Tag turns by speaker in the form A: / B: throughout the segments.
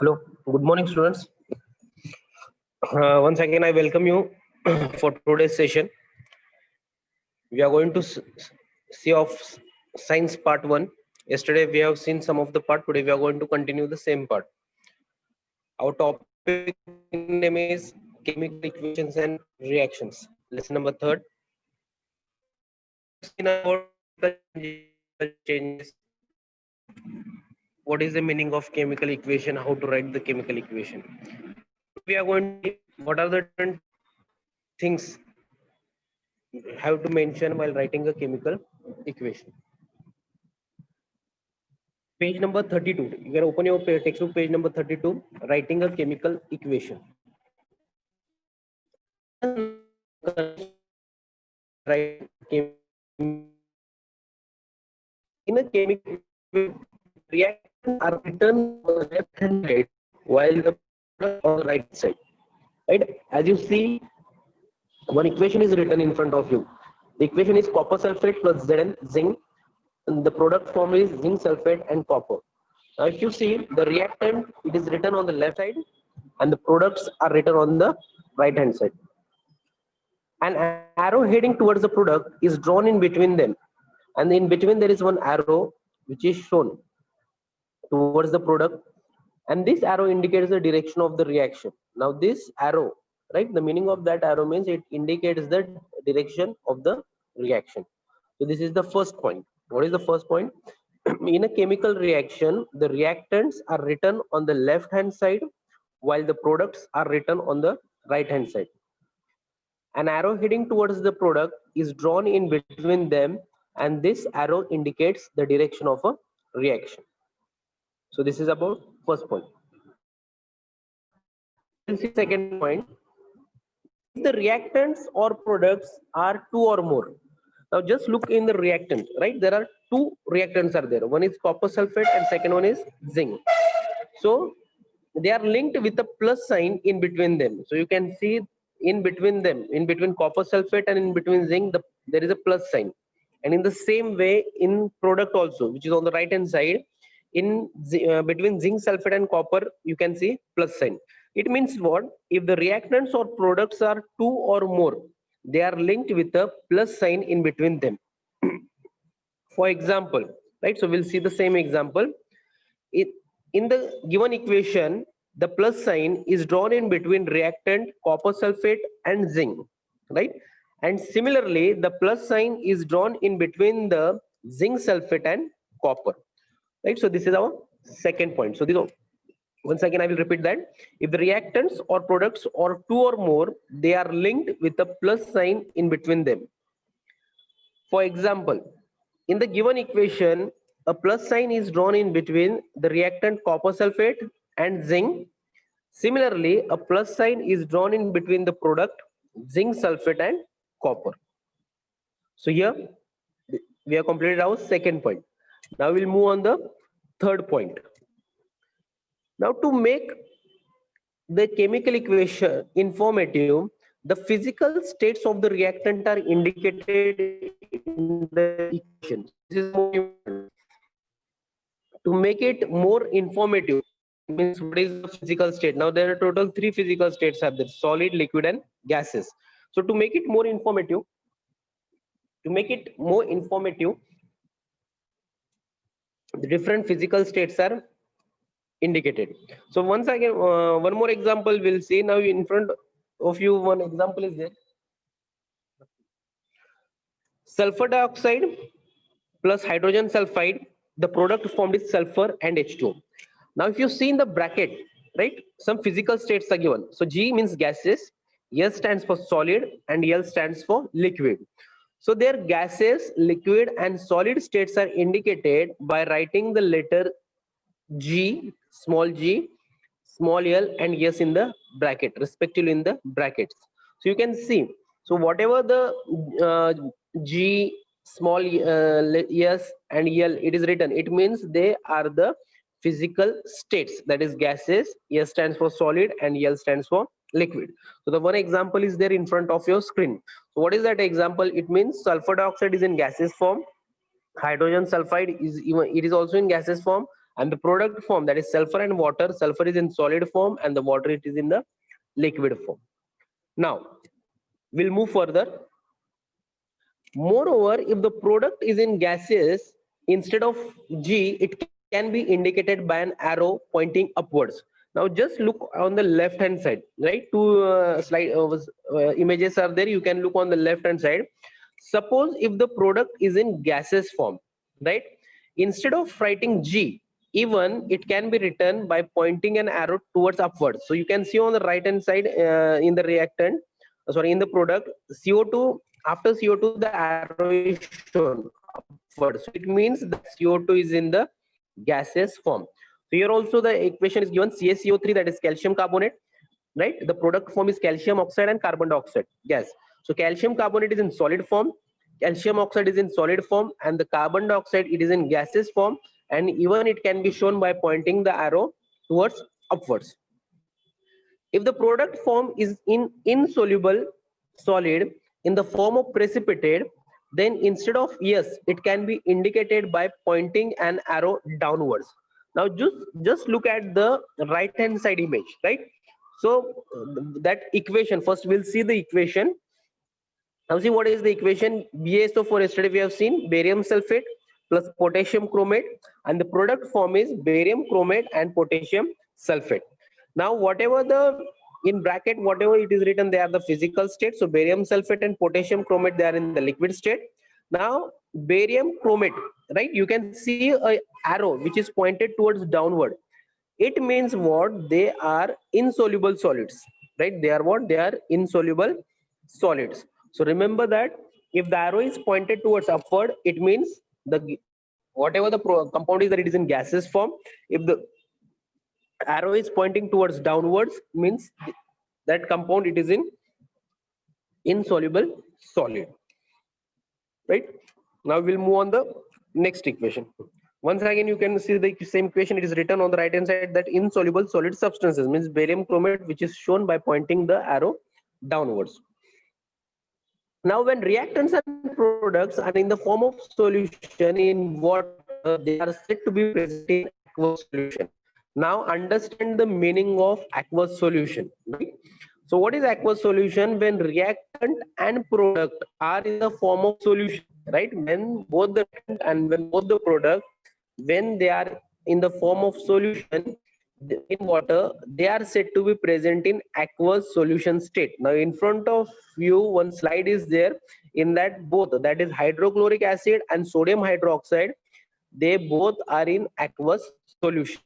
A: Hello, good morning, students. Once again, I welcome you for today's session. We are going to see of science part 1. Yesterday, we have seen some of the part. Today, we are going to continue the same part. Our topic name is chemical equations and reactions. Lesson number 3rd. Changes. What is the meaning of chemical equation? How to write the chemical equation? We are going to what are the different things have to mention while writing a chemical equation. Page number 32. You can open your textbook, page number 32, writing a chemical equation. Right. In a chemical reactions are written on the left hand side while the product on the right side. Right? As you see, one equation is written in front of you. The equation is copper sulfate plus Zn zinc. And the product form is zinc sulfate and copper. Now, if you see the reactant, it is written on the left side, and the products are written on the right hand side. An arrow heading towards the product is drawn in between them, and in between there is one arrow which is shown towards the product, and this arrow indicates the direction of the reaction. Now, this arrow, right? The meaning of that arrow means it indicates the direction of the reaction. So this is the first point. What is the first point? In a chemical reaction, the reactants are written on the left hand side while the products are written on the right hand side. An arrow heading towards the product is drawn in between them, and this arrow indicates the direction of a reaction. So this is about first point. Second point, if the reactants or products are two or more. Now just look in the reactant, right? There are two reactants are there. One is copper sulfate and second one is zinc. So they are linked with a plus sign in between them. So you can see in between them, in between copper sulfate and in between zinc, there is a plus sign. And in the same way in product also, which is on the right hand side, in between zinc sulfate and copper, you can see plus sign. It means what? If the reactants or products are two or more, they are linked with a plus sign in between them. For example, right? So we'll see the same example. In the given equation, the plus sign is drawn in between reactant copper sulfate and zinc, right? And similarly, the plus sign is drawn in between the zinc sulfate and copper, right? So this is our second point. So once again, I will repeat that. If the reactants or products or two or more, they are linked with a plus sign in between them. For example, in the given equation, a plus sign is drawn in between the reactant copper sulfate and zinc. Similarly, a plus sign is drawn in between the product zinc sulfate and copper. So here we have completed our second point. Now we'll move on the third point. Now to make the chemical equation informative, the physical states of the reactant are indicated in the equation. This is more important. To make it more informative, means what is the physical state? Now there are total 3 physical states are there: solid, liquid, and gases. So to make it more informative, the different physical states are indicated. So once again, one more example we'll see. Now in front of you, one example is there. Sulfur dioxide plus hydrogen sulfide, the product formed is sulfur and H2O. Now if you see in the bracket, right, some physical states are given. So G means gases, S stands for solid, and L stands for liquid. So their gases, liquid, and solid states are indicated by writing the letter G, small l, and S in the bracket, respectively in the brackets. So you can see, so whatever the G, small s, and L, it is written, it means they are the physical states, that is gases. S stands for solid and L stands for liquid. So the one example is there in front of your screen. So what is that example? It means sulfur dioxide is in gaseous form, hydrogen sulfide is also in gaseous form, And the product form, that is sulfur and water, sulfur is in solid form and the water it is in the liquid form. Now we'll move further. Moreover, if the product is in gases, instead of G, it can be indicated by an arrow pointing upwards. Now just look on the left hand side, right? Two images are there. You can look on the left hand side. Suppose if the product is in gaseous form, right? Instead of writing G, even it can be written by pointing an arrow towards upwards. So you can see on the right hand side in the reactant, sorry, in the product, CO2, after CO2 the arrow is shown upwards. So it means that CO2 is in the gaseous form. So here also the equation is given CaCO3, that is calcium carbonate, right? The product form is calcium oxide and carbon dioxide gas. So calcium carbonate is in solid form, calcium oxide is in solid form, and the carbon dioxide it is in gaseous form, and even it can be shown by pointing the arrow towards upwards. If the product form is in insoluble solid in the form of precipitate, then instead of yes, it can be indicated by pointing an arrow downwards. Now just look at the right hand side image, right? So that equation, first we'll see the equation. Now see what is the equation. BaSO4, yesterday we have seen barium sulfate plus potassium chromate, and the product form is barium chromate and potassium sulfate. Now whatever the in bracket, whatever it is written, they are the physical state. So barium sulfate and potassium chromate, they are in the liquid state. Now barium chromate, right? You can see a arrow which is pointed towards downward. It means what? They are insoluble solids, right? They are what? They are insoluble solids. So remember that if the arrow is pointed towards upward, it means the whatever the compound is, that it is in gaseous form. If the arrow is pointing towards downwards, means that compound it is in insoluble solid, right? Now we'll move on the next equation. Once again, you can see the same equation. It is written on the right hand side that insoluble solid substances means barium chromate, which is shown by pointing the arrow downwards. Now when reactants and products are in the form of solution in water, they are said to be present in aqueous solution. Now understand the meaning of aqueous solution, right? So what is aqueous solution? When reactant and product are in the form of solution, right? When both the reactant and when both the product, when they are in the form of solution in water, they are said to be present in aqueous solution state. Now in front of you one slide is there. In that both, that is hydrochloric acid and sodium hydroxide, they both are in aqueous solution.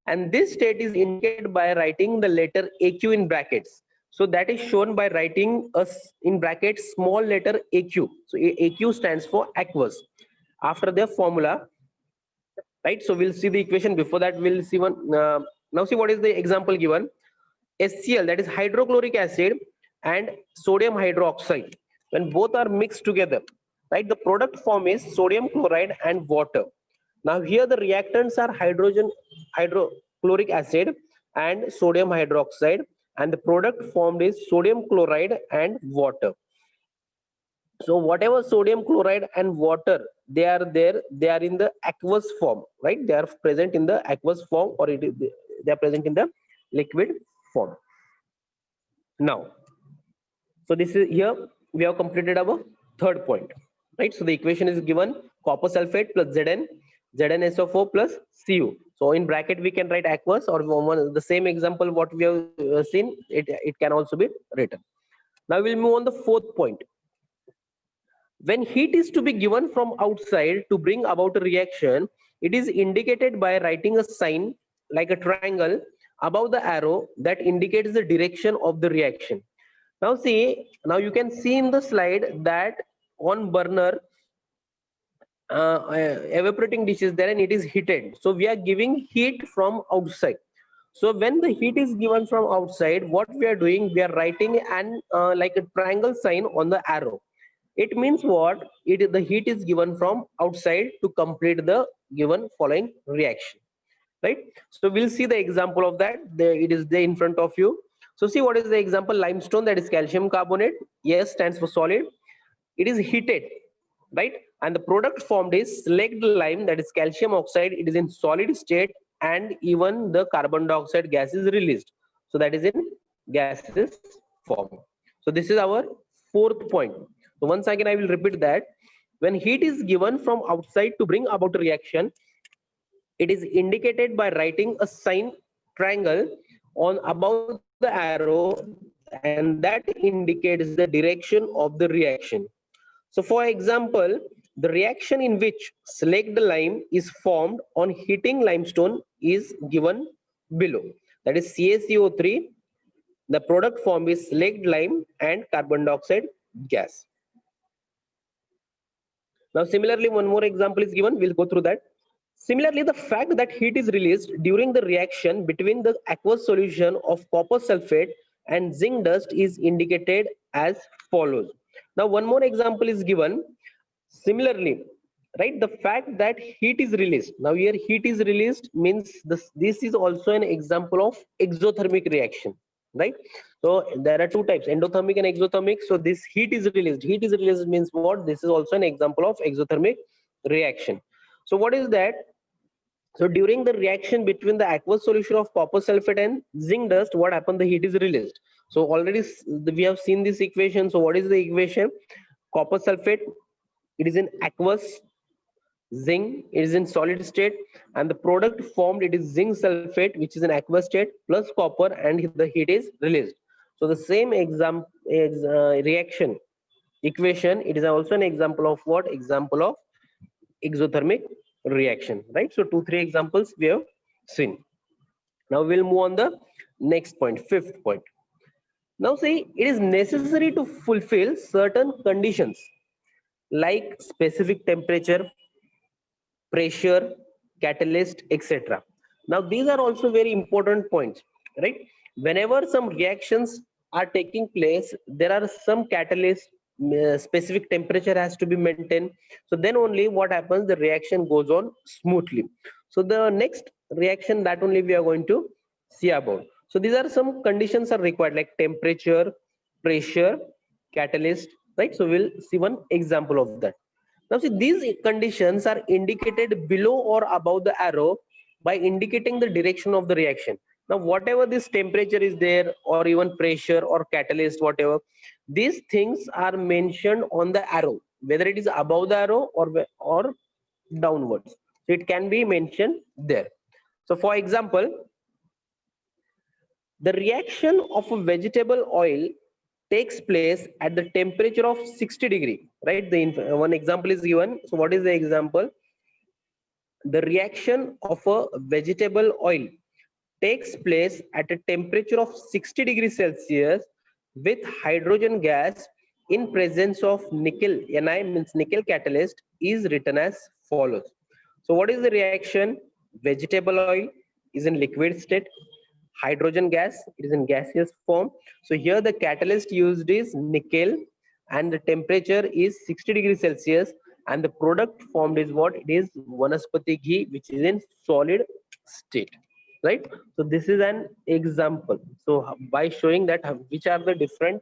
A: And this state is indicated by writing the letter AQ in brackets. So that is shown by writing in brackets small letter AQ. So AQ stands for aqueous after their formula, right? So we'll see the equation. Before that, we'll see one. Now see what is the example given. HCl, that is hydrochloric acid and sodium hydroxide. When both are mixed together, right, the product form is sodium chloride and water. Now here the reactants are hydrochloric acid and sodium hydroxide, and the product formed is sodium chloride and water. So whatever sodium chloride and water they are there, they are in the aqueous form, right? They are present in the aqueous form, or they are present in the liquid form. Now, so this is here we have completed our third point, right? So the equation is given copper sulfate plus ZnSO4 plus Cu. So in bracket we can write aqueous, or the same example what we have seen, it can also be written. Now we'll move on the fourth point. When heat is to be given from outside to bring about a reaction, it is indicated by writing a sign like a triangle above the arrow that indicates the direction of the reaction. Now see, now you can see in the slide that on burner evaporating dish is there and it is heated. So we are giving heat from outside. So when the heat is given from outside, what we are doing, we are writing an like a triangle sign on the arrow. It means what? The heat is given from outside to complete the given following reaction, right? So we'll see the example of that. It is there in front of you. So see what is the example. Limestone, that is calcium carbonate. Yes, stands for solid. It is heated, right? and the product formed is slaked lime, that is calcium oxide. It is in solid state, and even the carbon dioxide gas is released. So that is in gaseous form. So this is our fourth point. So once again I will repeat that when heat is given from outside to bring about a reaction, it is indicated by writing a sign triangle on above the arrow, and that indicates the direction of the reaction. So for example, the reaction in which slaked lime is formed on heating limestone is given below. That is CaCO3. The product form is slaked lime and carbon dioxide gas. Now similarly, one more example is given. We'll go through that. Similarly, the fact that heat is released during the reaction between the aqueous solution of copper sulfate and zinc dust is indicated as follows. Now, one more example is given. Similarly, right, the fact that heat is released. Now, here heat is released means this is also an example of exothermic reaction, right? So there are two types, endothermic and exothermic. So this heat is released. Heat is released means what? This is also an example of exothermic reaction. So what is that? So during the reaction between the aqueous solution of copper sulfate and zinc dust, what happened? The heat is released. So already we have seen this equation. So what is the equation? Copper sulfate, it is in aqueous, zinc, it is in solid state, and the product formed, it is zinc sulfate, which is in aqueous state, plus copper, and the heat is released. So the same example is reaction equation. It is also an example of what? Example of exothermic reaction, right? So 2-3 examples we have seen. Now we'll move on the next point, fifth point. Now see, it is necessary to fulfill certain conditions like specific temperature, pressure, catalyst, etc. Now these are also very important points, right? Whenever some reactions are taking place, there are some catalysts, specific temperature has to be maintained. So then only what happens, the reaction goes on smoothly. So the next reaction that only we are going to see about. So these are some conditions are required like temperature, pressure, catalyst, right? So we'll see one example of that. Now see, these conditions are indicated below or above the arrow by indicating the direction of the reaction. Now whatever this temperature is there, or even pressure or catalyst, whatever, these things are mentioned on the arrow, whether it is above the arrow or downwards. So it can be mentioned there. So for example, the reaction of a vegetable oil takes place at the temperature of 60 degree, right? One example is given. So what is the example? The reaction of a vegetable oil takes place at a temperature of 60 degrees Celsius with hydrogen gas in presence of nickel. Ni means nickel catalyst is written as follows. So what is the reaction? Vegetable oil is in liquid state. Hydrogen gas, it is in gaseous form. So here the catalyst used is nickel, and the temperature is 60 degrees Celsius, and the product formed is what? It is vanaspati ghee, which is in solid state, right? So this is an example. So by showing that which are the different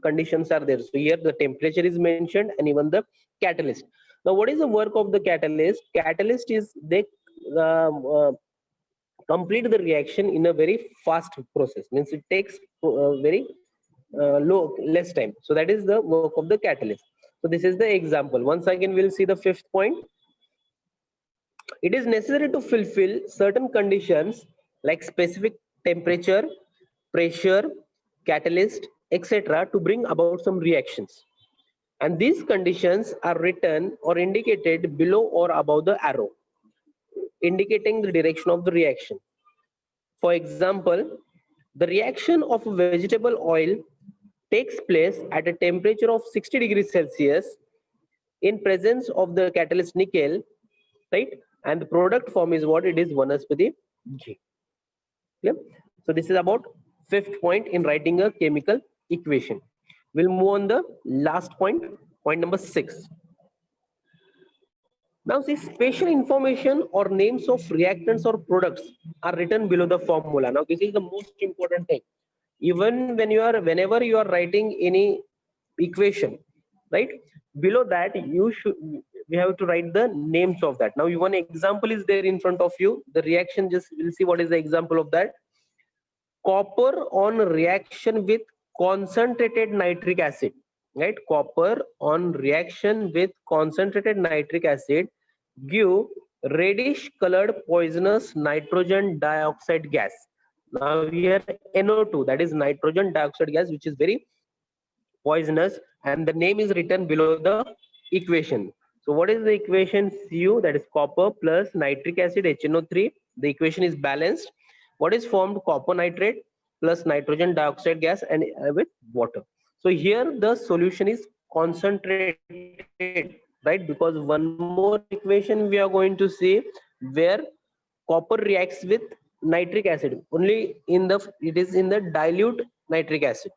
A: conditions are there. So here the temperature is mentioned, and even the catalyst. Now what is the work of the catalyst? Catalyst is they complete the reaction in a very fast process, means it takes very less time. So that is the work of the catalyst. So this is the example. Once again we'll see the fifth point. It is necessary to fulfill certain conditions like specific temperature, pressure, catalyst, etc. to bring about some reactions, and these conditions are written or indicated below or above the arrow, indicating the direction of the reaction. For example, the reaction of vegetable oil takes place at a temperature of 60 degrees Celsius in presence of the catalyst nickel, right? And the product form is what? It is vanaspati ghee. Clear? So this is about fifth point in writing a chemical equation. We'll move on the last point, point number 6. Now see, special information or names of reactants or products are written below the formula. Now this is the most important thing. Even when whenever you are writing any equation, right? Below that, we have to write the names of that. Now one example is there in front of you. The reaction, just we'll see what is the example of that. Copper on reaction with concentrated nitric acid, right? Copper on reaction with concentrated nitric acid give reddish colored poisonous nitrogen dioxide gas. Now here NO2, that is nitrogen dioxide gas, which is very poisonous, and the name is written below the equation. So what is the equation? Cu, that is copper plus nitric acid HNO3. The equation is balanced. What is formed? Copper nitrate plus nitrogen dioxide gas and with water. So here the solution is concentrated, right? Because one more equation we are going to see where copper reacts with nitric acid only in the, it is in the dilute nitric acid.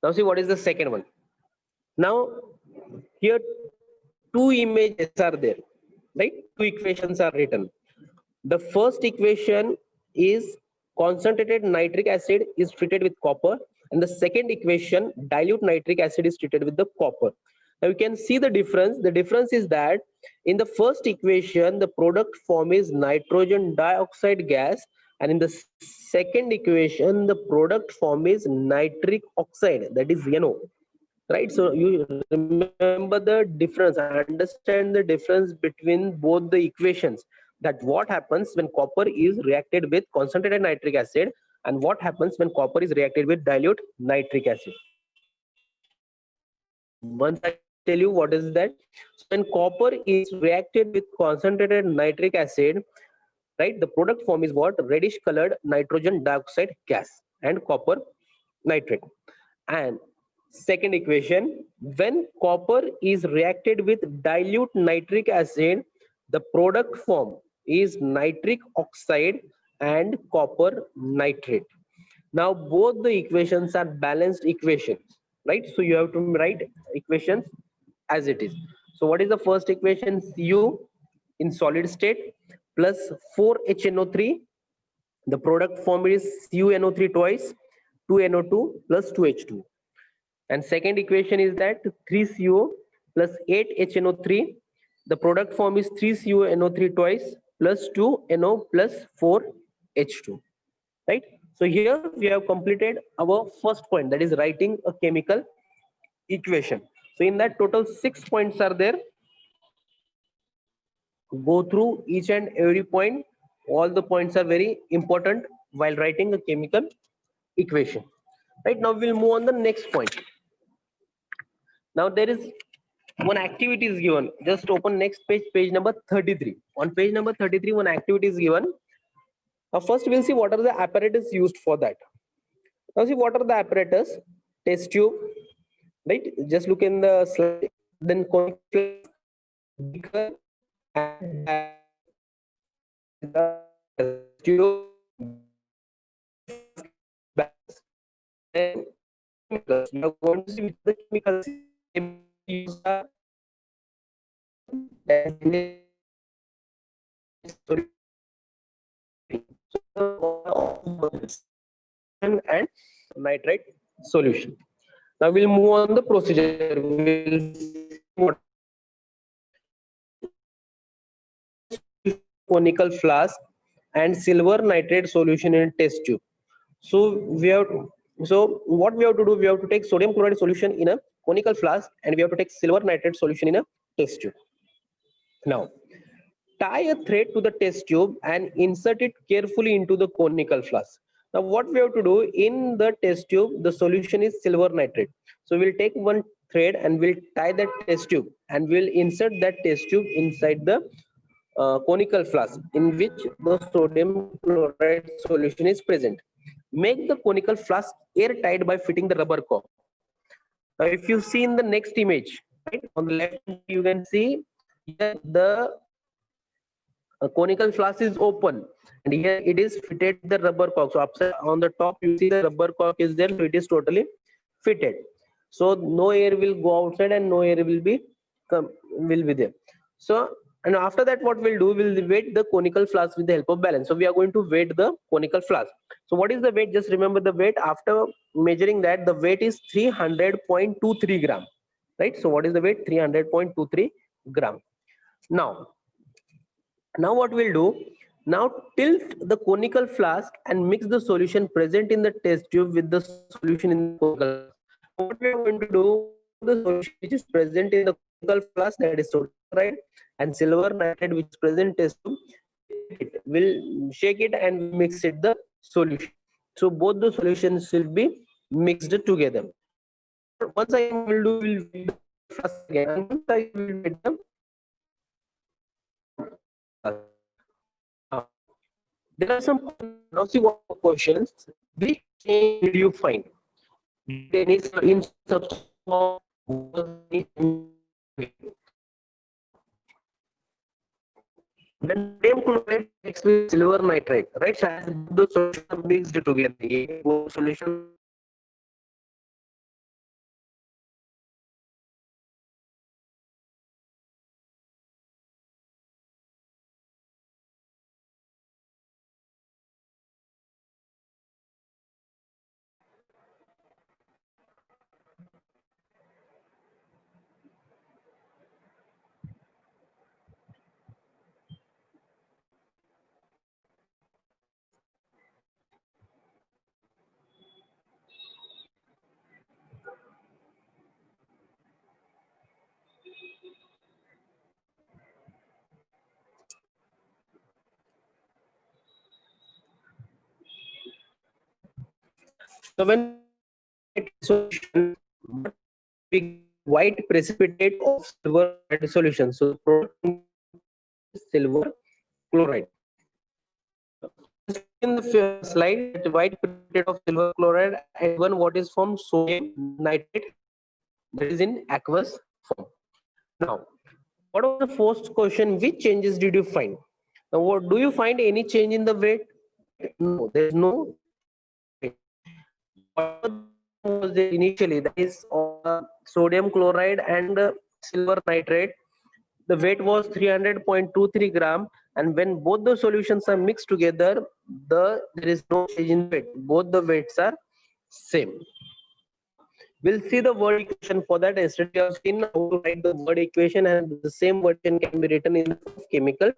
A: Now see what is the second one. Now here two images are there, right? Two equations are written. The first equation is concentrated nitric acid is treated with copper, and the second equation dilute nitric acid is treated with the copper. Now you can see the difference. The difference is that in the first equation the product form is nitrogen dioxide gas, and in the second equation the product form is nitric oxide, that is NO, right? So you remember the difference, understand the difference between both the equations, that what happens when copper is reacted with concentrated nitric acid and what happens when copper is reacted with dilute nitric acid. Once I tell you what is that. So when copper is reacted with concentrated nitric acid, right, the product form is what? Reddish colored nitrogen dioxide gas and copper nitrate. And second equation, when copper is reacted with dilute nitric acid, the product form is nitric oxide and copper nitrate. Now both the equations are balanced equations, right? So you have to write equations as it is. So what is the first equation? Cu in solid state plus 4HNO3. The product form is CuNO3 twice, 2NO2 plus 2H2. And second equation is that 3CO plus 8HNO3. The product form is 3CuNO3 twice plus 2NO plus 4H2, right? So here we have completed our first point, that is writing a chemical equation. So in that total 6 points are there. Go through each and every point. All the points are very important while writing a chemical equation. Right, now we'll move on the next point. Now there is one activity is given. Just open next page, page number 33. On page number 33, one activity is given. Now first we'll see what are the apparatus used for that. Now see what are the apparatus. Test tube, right? Just look in the slide. Then beaker and the tube. Then chemicals. We are going to see which the chemicals used are. And nitrate solution. Now we'll move on the procedure. We'll conical flask and silver nitrate solution in test tube. So we have to, so what we have to do, we have to take sodium chloride solution in a conical flask and we have to take silver nitrate solution in a test tube. Now tie a thread to the test tube and insert it carefully into the conical flask. Now what we have to do, in the test tube the solution is silver nitrate. So we'll take one thread and we'll tie that test tube and we'll insert that test tube inside the conical flask in which the sodium chloride solution is present. Make the conical flask airtight by fitting the rubber cork. Now if you see in the next image, right, on the left you can see here the conical flask is open and here it is fitted the rubber cork. So upside on the top you see the rubber cork is there, so it is totally fitted. So no air will go outside and no air will be there. So and after that what we'll do, we'll weight the conical flask with the help of balance. So we are going to weight the conical flask. So what is the weight? Just remember the weight. After measuring that, the weight is 300.23 gram. right? So what is the weight? 300.23 gram. Now what we'll do, now tilt the conical flask and mix the solution present in the test tube with the solution in the conical flask. What we are going to do, the solution which is present in the conical flask, that is sodium chloride and silver nitrate, which is present in test tube, we'll shake it and mix it the solution. So both the solutions will be mixed together. Once I will do, will wet the flask again, and once I will wet the flask. There are some now see what questions. Which change did you find? Did any in substance form was any then sodium chloride mixed with silver nitrate, right? So as the solution are mixed together, both solution. So when solution, white precipitate of silver solution. So the product silver chloride. In the slide, the white precipitate of silver chloride and one what is from sodium nitrate, that is in aqueous form. Now, what was the first question? Which changes did you find? Now, what do you find any change in the weight? No, there is no. What was there initially? That is sodium chloride and silver nitrate. The weight was 300.23 gram, and when both the solutions are mixed together, there is no change in weight. Both the weights are same. We'll see the word equation for that. Yesterday we have seen how to write the word equation, and the same word can be written in the chemical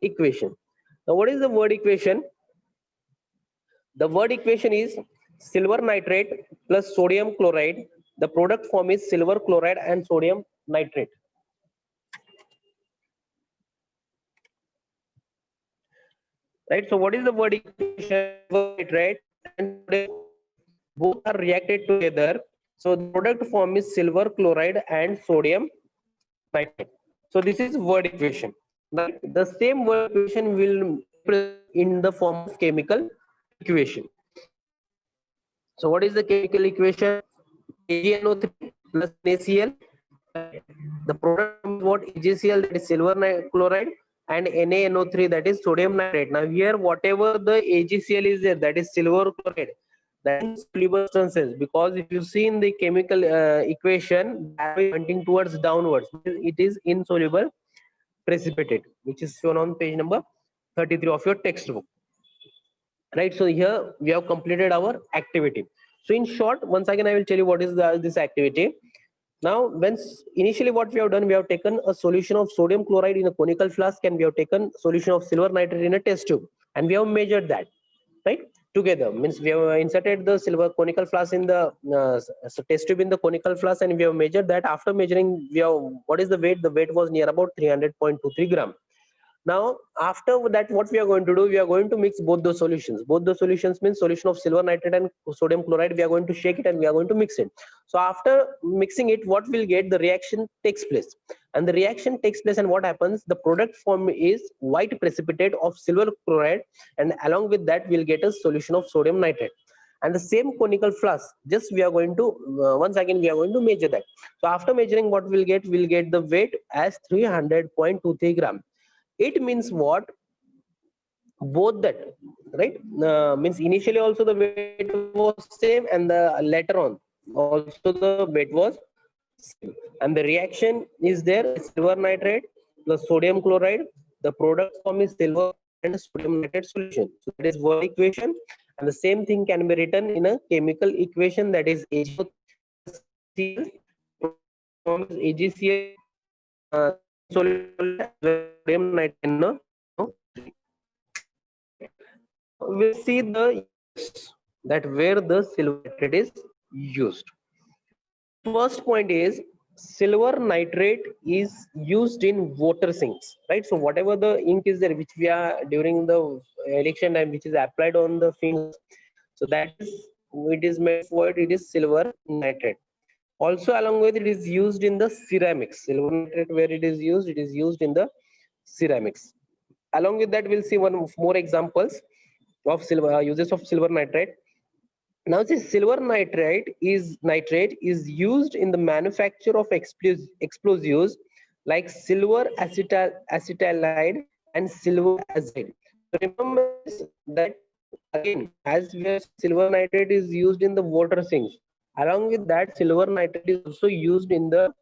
A: equation. Now, what is the word equation? The word equation is silver nitrate plus sodium chloride. The product form is silver chloride and sodium nitrate. Right. So what is the word equation? Nitrate and both are reacted together. So the product form is silver chloride and sodium nitrate. So this is word equation. Right. The same word equation will in the form of chemical equation. So what is the chemical equation? AgNO3 plus NaCl. The product is what? AgCl, that is silver chloride, and NaNO3, that is sodium nitrate. Now here whatever the AgCl is there, that is silver chloride, that is soluble substances, because if you see in the chemical equation, that is pointing towards downwards, it is insoluble precipitate, which is shown on page number 33 of your textbook. Right, so here we have completed our activity. So in short, once again I will tell you what is this activity. Now, when initially what we have done, we have taken a solution of sodium chloride in a conical flask, and we have taken solution of silver nitrate in a test tube, and we have measured that, right? Together means we have inserted the silver conical flask in the test tube in the conical flask, and we have measured that. After measuring, we have what is the weight? The weight was near about 300.23 gram. Now, after that, what we are going to do, we are going to mix both the solutions. Both the solutions means solution of silver nitrate and sodium chloride. We are going to shake it and we are going to mix it. So after mixing it, what we'll get, the reaction takes place. And the reaction takes place, and what happens? The product form is white precipitate of silver chloride, and along with that, we'll get a solution of sodium nitrate. And the same conical flask, just we are going to, once again, we are going to measure that. So after measuring, what we'll get the weight as 300.23 gram. It means what? Both that, right? Means initially also the weight was same, and the later on also the weight was same. And the reaction is there: silver nitrate plus sodium chloride. The product form is silver and sodium nitrate solution. So that is one equation, and the same thing can be written in a chemical equation, that is HCl form is AgCl sodium nitrate NO3. We'll see the use, that where the silver nitrate is used. First point is silver nitrate is used in water sinks, right? So whatever the ink is there, which we are during the election time, which is applied on the fingers, so that is it is made for it is silver nitrate. Also along with it is used in the ceramics. Silver nitrate, where it is used in the ceramics. Along with that, we'll see one more examples of silver uses of silver nitrate. Now this silver nitrate is used in the manufacture of explosives like silver acetylide and silver azide. So remember that again, as we have silver nitrate is used in the water sinks. Along with that, silver nitrate is also used in the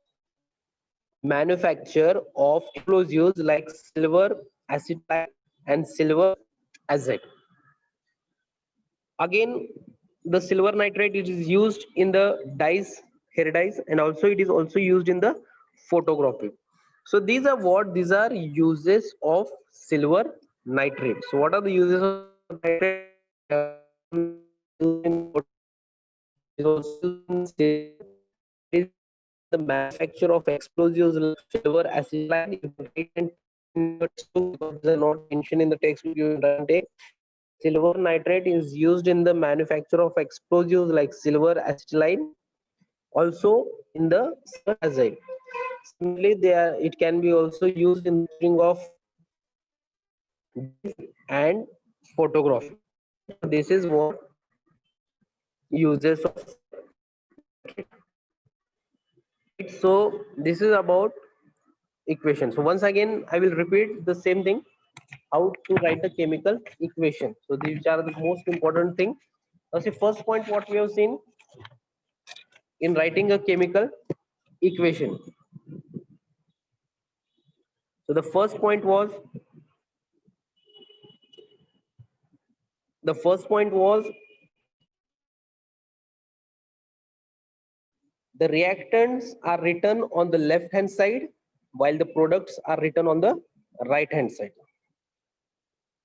A: manufacture of explosives like silver acetylide and silver azide. Again, the silver nitrate it is used in the dyes, hair dyes, and also it is also used in the photography. So these are uses of silver nitrate. So what are the uses of nitrate? Is also in the manufacture of explosives like silver acetylide. You can write in textbook because they're not mentioned in the textbook. You can write silver nitrate is used in the manufacture of explosives like silver acetylide, also in the silver azide. Similarly, it can be also used in the manufacturing of and photography. This is what uses of. So this is about equation. So once again, I will repeat the same thing, how to write the chemical equation. So these are the most important thing. Now see, first point what we have seen in writing a chemical equation. So the first point was the reactants are written on the left hand side while the products are written on the right hand side.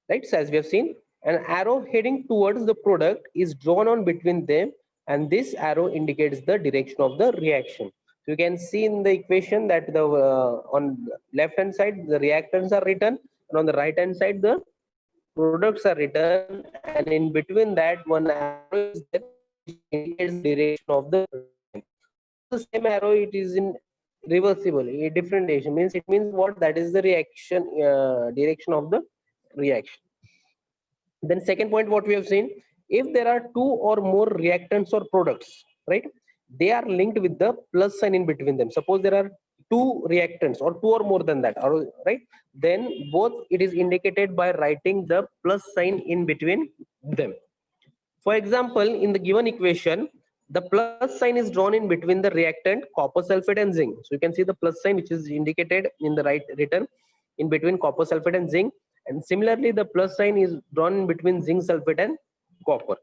A: Right, so as we have seen, an arrow heading towards the product is drawn on between them, and this arrow indicates the direction of the reaction. So you can see in the equation that the on left hand side the reactants are written, and on the right hand side the products are written, and in between that one arrow is there which indicates the direction of the reaction. The same arrow it is in reversible, a different direction, means it means what, that is the reaction direction of the reaction. Then second point what we have seen, if there are two or more reactants or products, right, they are linked with the plus sign in between them. Suppose there are two reactants or two or more than that, or right, then both it is indicated by writing the plus sign in between them. For example, in the given equation, the plus sign is drawn in between the reactant copper sulfate and zinc. So you can see the plus sign which is indicated in the right written in between copper sulfate and zinc, and similarly the plus sign is drawn in between zinc sulfate and copper.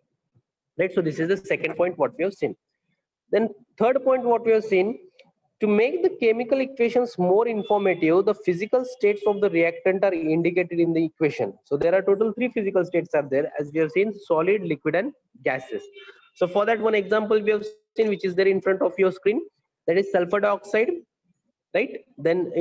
A: Right. So this is the second point what we have seen. Then third point what we have seen, to make the chemical equations more informative, the physical states of the reactant are indicated in the equation. So there are total three physical states are there, as we have seen: solid, liquid, and gases. So for that one example we have seen, which is there in front of your screen, that is sulfur dioxide, right? Then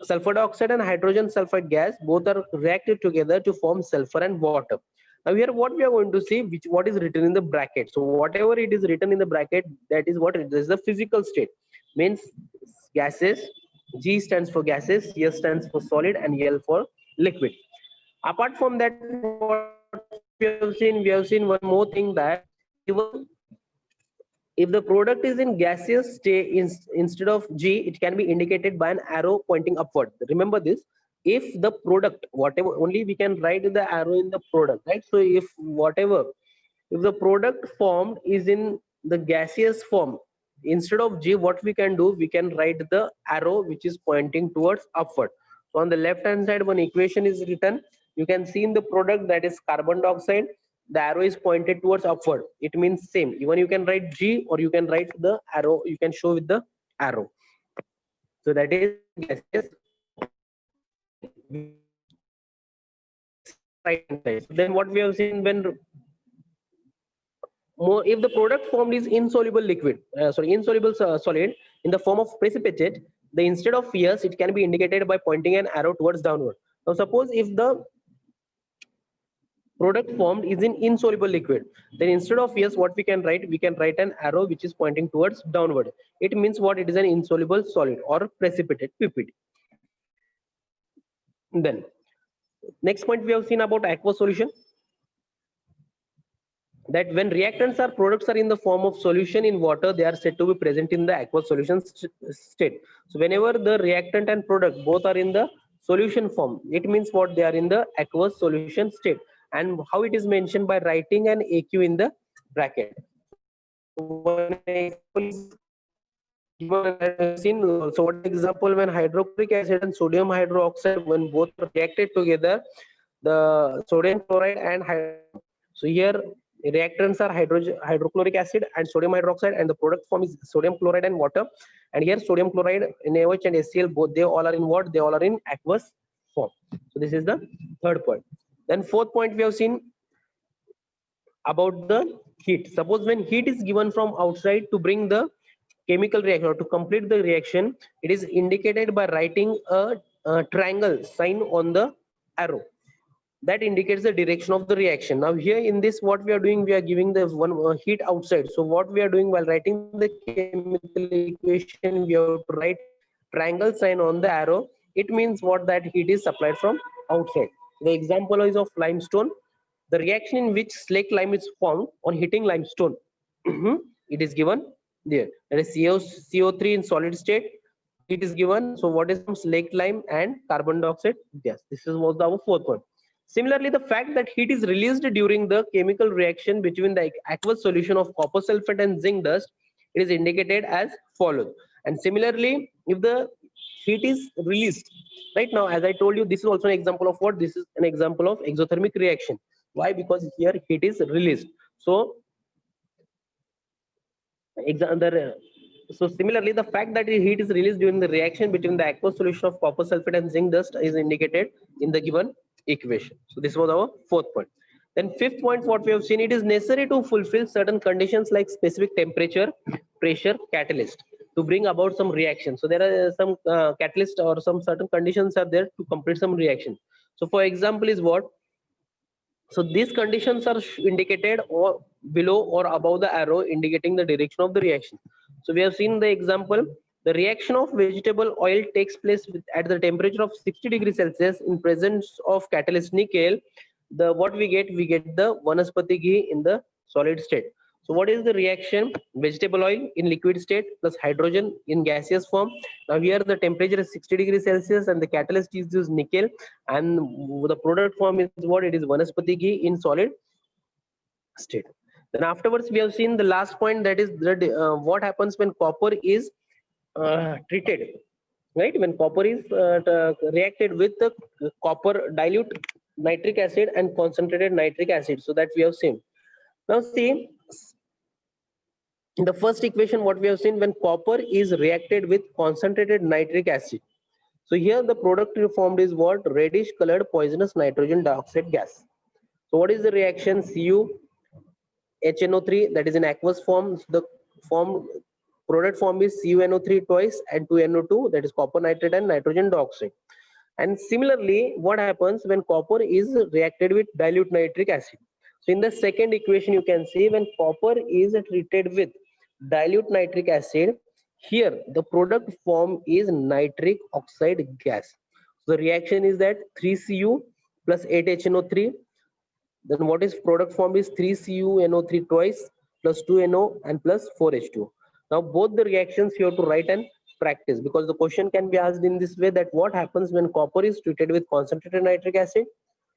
A: sulfur dioxide and hydrogen sulfide gas both are reacted together to form sulfur and water. Now here what we are going to see, what is written in the bracket. So whatever it is written in the bracket, that is what it is, the physical state, means gases. G stands for gases, S stands for solid, and L for liquid. Apart from that, what we have seen one more thing, that even if the product is in gaseous state, instead of G, it can be indicated by an arrow pointing upward. Remember this. If the product, whatever, only we can write the arrow in the product, right? So if the product formed is in the gaseous form, instead of G, what we can do, we can write the arrow which is pointing towards upward. So on the left hand side, one equation is written. You can see in the product, that is carbon dioxide, the arrow is pointed towards upward. It means same. Even you can write G, or you can write the arrow, you can show with the arrow. So that is gaseous. Right hand side. So then what we have seen, when more, if the product formed is insoluble liquid, insoluble solid in the form of precipitate, the instead of yes, it can be indicated by pointing an arrow towards downward. Now suppose if the product formed is in insoluble liquid, then instead of yes, what we can write an arrow which is pointing towards downward. It means what? It is an insoluble solid or precipitate, PPT. Then next point we have seen about aqueous solution, that when reactants or products are in the form of solution in water, they are said to be present in the aqueous solution state. So whenever the reactant and product both are in the solution form, it means what? They are in the aqueous solution state. And how it is mentioned? By writing an AQ in the bracket. One example is given. So what example, when hydrochloric acid and sodium hydroxide, when both are reacted together, the sodium chloride and so here reactants are hydrochloric acid and sodium hydroxide, and the product form is sodium chloride and water. And here sodium chloride, NaOH and HCl, both they all are in what? They all are in aqueous form. So this is the third point. Then fourth point we have seen about the heat. Suppose when heat is given from outside to bring the chemical reaction or to complete the reaction, it is indicated by writing a triangle sign on the arrow that indicates the direction of the reaction. Now here in this, what we are doing, we are giving the one heat outside. So what we are doing while writing the chemical equation, we have to write triangle sign on the arrow. It means what? That heat is supplied from outside. The example is of limestone. The reaction in which slaked lime is formed on heating limestone. It is given there. That is CO3 in solid state. It is given. So what is slaked lime and carbon dioxide gas? This was our fourth point. Similarly, the fact that heat is released during the chemical reaction between the aqueous solution of copper sulfate and zinc dust, it is indicated as follows. And similarly, if the heat is released, right now, as I told you, this is also an example of what? This is an example of exothermic reaction. Why? Because here heat is released. So similarly, the fact that heat is released during the reaction between the aqueous solution of copper sulfate and zinc dust is indicated in the given equation. So this was our fourth point. Then fifth point, what we have seen, it is necessary to fulfill certain conditions like specific temperature, pressure, catalyst to bring about some reaction. So there are some catalyst or some certain conditions are there to complete some reaction. So for example is what? So these conditions are indicated or below or above the arrow indicating the direction of the reaction. So we have seen the example. The reaction of vegetable oil takes place at the temperature of 60 degrees Celsius in presence of catalyst nickel. What we get the vanaspati ghee in the solid state. So what is the reaction? Vegetable oil in liquid state plus hydrogen in gaseous form. Now here the temperature is 60 degrees Celsius and the catalyst is used nickel, and the product form is what? It is vanaspati ghee in solid state. Then afterwards we have seen the last point, that is what happens when copper is treated, right? When copper is reacted with the copper dilute nitric acid and concentrated nitric acid. So that we have seen. Now see, in the first equation, what we have seen, when copper is reacted with concentrated nitric acid. So here the product formed is what? Reddish colored poisonous nitrogen dioxide gas. So what is the reaction? CuHNO3, that is in aqueous form. The product form is CuNO3 twice and 2NO2, that is copper nitrate and nitrogen dioxide. And similarly, what happens when copper is reacted with dilute nitric acid? So in the second equation, you can see when copper is treated with dilute nitric acid, here the product form is nitric oxide gas. So the reaction is that 3Cu plus 8HNO3. Then what is product form is 3CuNO3 twice plus 2NO and plus 4H2. Now both the reactions you have to write and practice, because the question can be asked in this way, that what happens when copper is treated with concentrated nitric acid.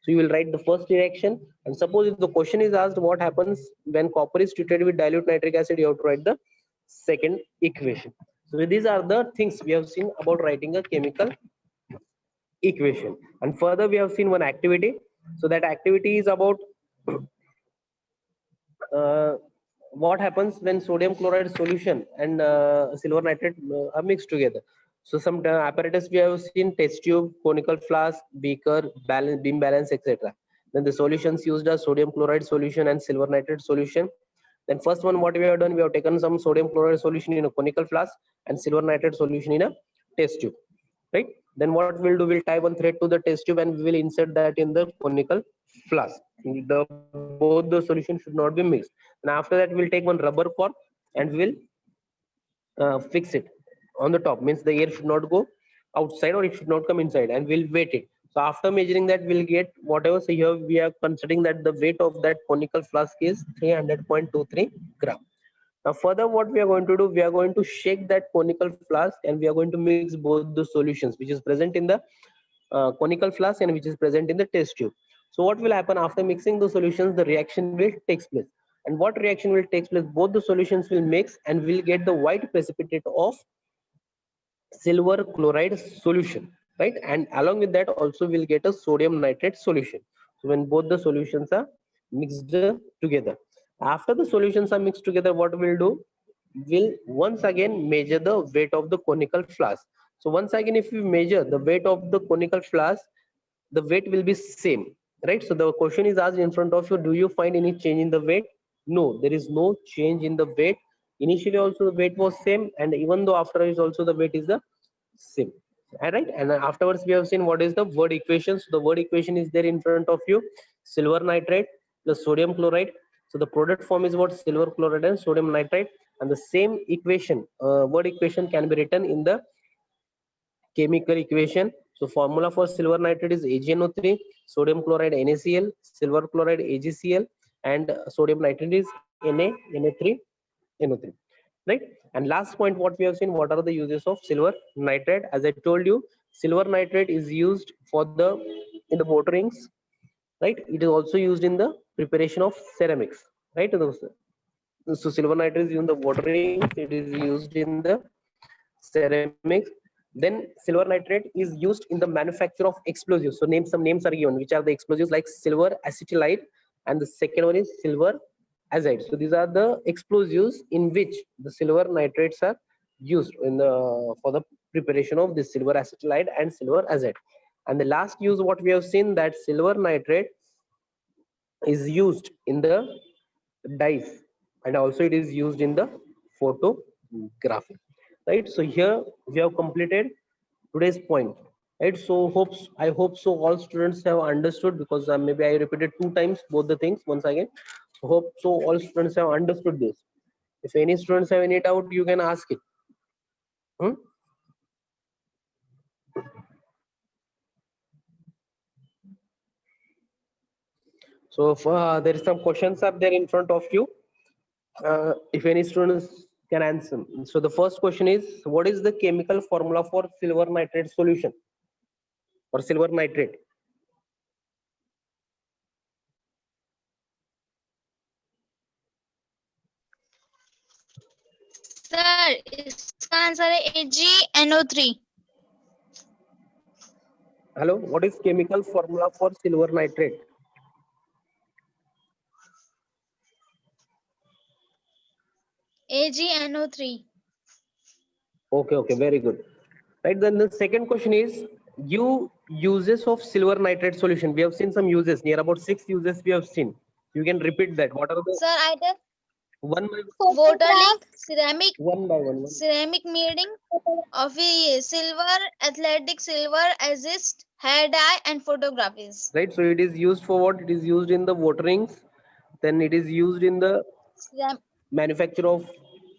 A: So you will write the first reaction, and suppose if the question is asked what happens when copper is treated with dilute nitric acid, you have to write the second equation. So these are the things we have seen about writing a chemical equation. And further we have seen one activity. So that activity is about what happens when sodium chloride solution and silver nitrate are mixed together. So some apparatus we have seen: test tube, conical flask, beaker, balance, beam balance, etc. Then the solutions used are sodium chloride solution and silver nitrate solution. Then first one, what we have done, we have taken some sodium chloride solution in a conical flask and silver nitrate solution in a test tube, right? Then what we'll do, we'll tie one thread to the test tube and we will insert that in the conical flask. Both the solution should not be mixed. And after that, we'll take one rubber cork and we will fix it on the top. Means the air should not go outside or it should not come inside, and we'll weight it. So after measuring that, we'll get whatever. So here we are considering that the weight of that conical flask is 300.23 gram. Now further, what we are going to do, we are going to shake that conical flask and we are going to mix both the solutions which is present in the conical flask and which is present in the test tube. So what will happen after mixing the solutions? The reaction will take place. And what reaction will take place? Both the solutions will mix and we'll get the white precipitate of silver chloride solution, right? And along with that also we'll get a sodium nitrate solution. So when both the solutions are mixed together, after the solutions are mixed together, what we'll do, we'll once again measure the weight of the conical flask. So once again, if we measure the weight of the conical flask, the weight will be same, right? So the question is asked in front of you, do you find any change in the weight? No, there is no change in the weight. Initially also the weight was same, and even though after is also the weight is the same. All right, and afterwards we have seen what is the word equation. So the word equation is there in front of you: silver nitrate plus sodium chloride. So the product form is what? Silver chloride and sodium nitrate. And the same equation, word equation, can be written in the chemical equation. So formula for silver nitrate is AgNO3, sodium chloride NaCl, silver chloride AgCl, and sodium nitrate is Na3NO3, right? And last point, what we have seen, what are the uses of silver nitrate? As I told you, silver nitrate is used for the in the motor rings, right? It is also used in the preparation of ceramics, right? So silver nitrate is used in the water rings, it is used in the ceramics. Then silver nitrate is used in the manufacture of explosives. So some names are given, which are the explosives, like silver acetylide, and the second one is silver azide. So these are the explosives in which the silver nitrates are used in the for the preparation of this silver acetylide and silver azide. And the last use, what we have seen, that silver nitrate is used in the dyes, and also it is used in the photography, right? So here we have completed today's point, right? So I hope so all students have understood, because maybe I repeated 2 times both the things once again. So hope so all students have understood this. If any students have any doubt, you can ask it. So if, there is some questions up there in front of you, if any students can answer. So the first question is, what is the chemical formula for silver nitrate solution or silver nitrate?
B: Sir इसका answer है AgNO3.
A: Hello, what is chemical formula for silver nitrate?
B: AgNO3.
A: Okay, very good. Right, then the second question is, uses of silver nitrate solution. We have seen some uses, near about 6 uses we have seen. You can repeat that. What are the?
B: Sir, I did
A: One by
B: water link, ceramic,
A: one by one.
B: ceramic meeting of silver, athletic silver, assist, hair dye, and photographies.
A: Right, so it is used for what? It is used in the waterings, then it is used in the manufacture of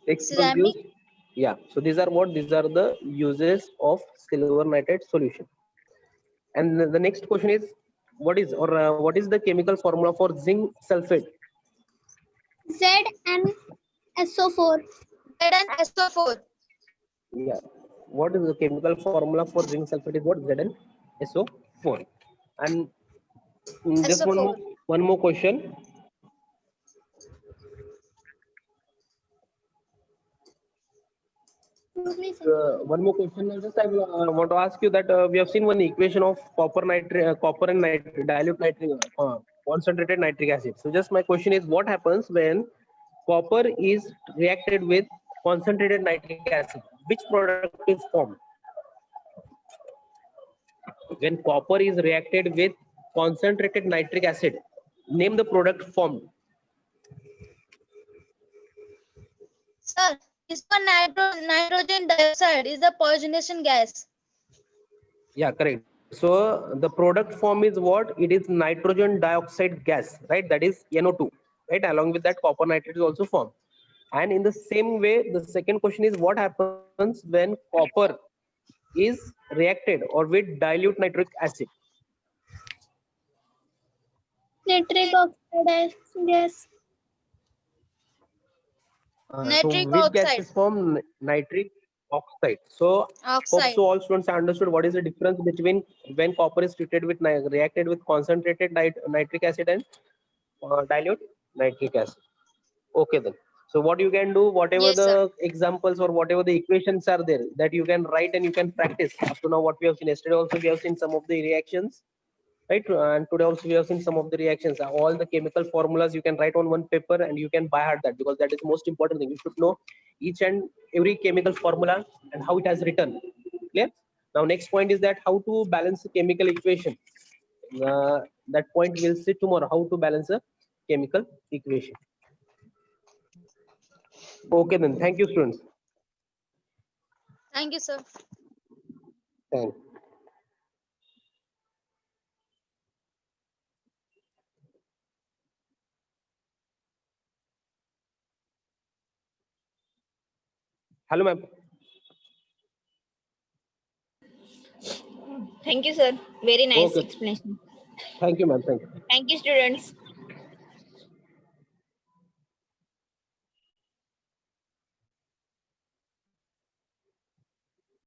A: explosives.
B: Ceramic.
A: Yeah, so these are what? These are the uses of silver nitrate solution. And the next question is, what is the chemical formula for zinc sulfate?
C: ZnSO4.
B: ZnSO4.
A: Yeah, what is the chemical formula for zinc sulfate? Is what? ZnSO4. And just one more question. One more question. Just I want to ask you that we have seen one equation of copper and dilute concentrated nitric acid. So just my question is, what happens when copper is reacted with concentrated nitric acid, which product is formed? When copper is reacted with concentrated nitric acid, name the product formed.
B: Sir, this one nitrogen dioxide is a poisonous gas.
A: Yeah, correct. So the product form is what? It is nitrogen dioxide gas, right? That is NO2, right? Along with that, copper nitrate is also formed. And in the same way, the second question is what happens when copper is reacted or with dilute nitric acid?
C: Nitric oxide gas.
A: So
B: Nitric
A: which gas
B: oxide.
A: is formed? Nitric oxide. So hope
B: Oxide.
A: so all students have understood what is the difference between when copper is treated with reacted with concentrated nitric acid and dilute nitric acid. Okay then. So what you can do, whatever
B: Yes, sir.
A: the examples or whatever the equations are there that you can write and you can practice. Up to now what we have seen yesterday also we have seen some of the reactions, right? And today also we have seen some of the reactions. All the chemical formulas you can write on one paper and you can by heart that, because that is the most important thing. You should know each and every chemical formula and how it has written. Clear? Now next point is that how to balance the chemical equation. That point we'll see tomorrow, how to balance a chemical equation. Okay then, thank you students.
B: Thank you, sir.
A: Thanks. Hello ma'am.
D: Thank you, sir. Very nice
A: Okay.
D: explanation.
A: Thank you ma'am. Thank you.
D: Thank you, students.